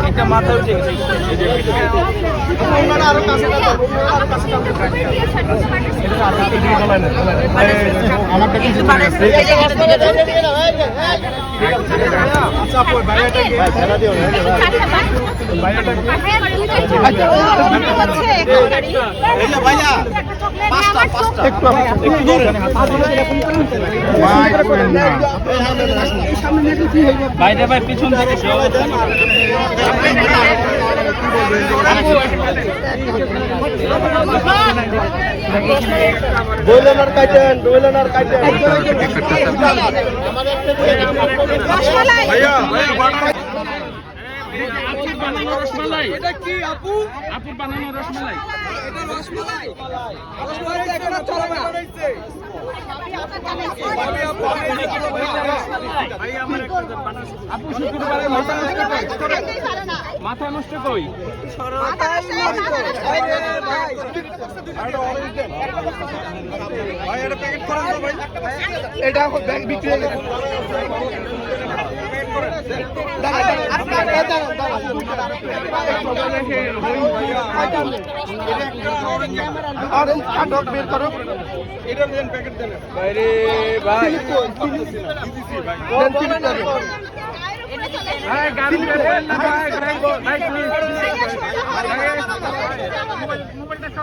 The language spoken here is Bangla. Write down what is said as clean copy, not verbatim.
এটা মাথা উঠে গেছে আরো কাছে আমারটা কিছু বাইরে ভাই পিছন থেকে দোলেনার কাটেন ভাইয়া রসমালাই এটা কি আপুর বানানো রসমালাই মাথা নষ্ট কই এটা বিক্রি হয়ে গেছে মোবাইলটা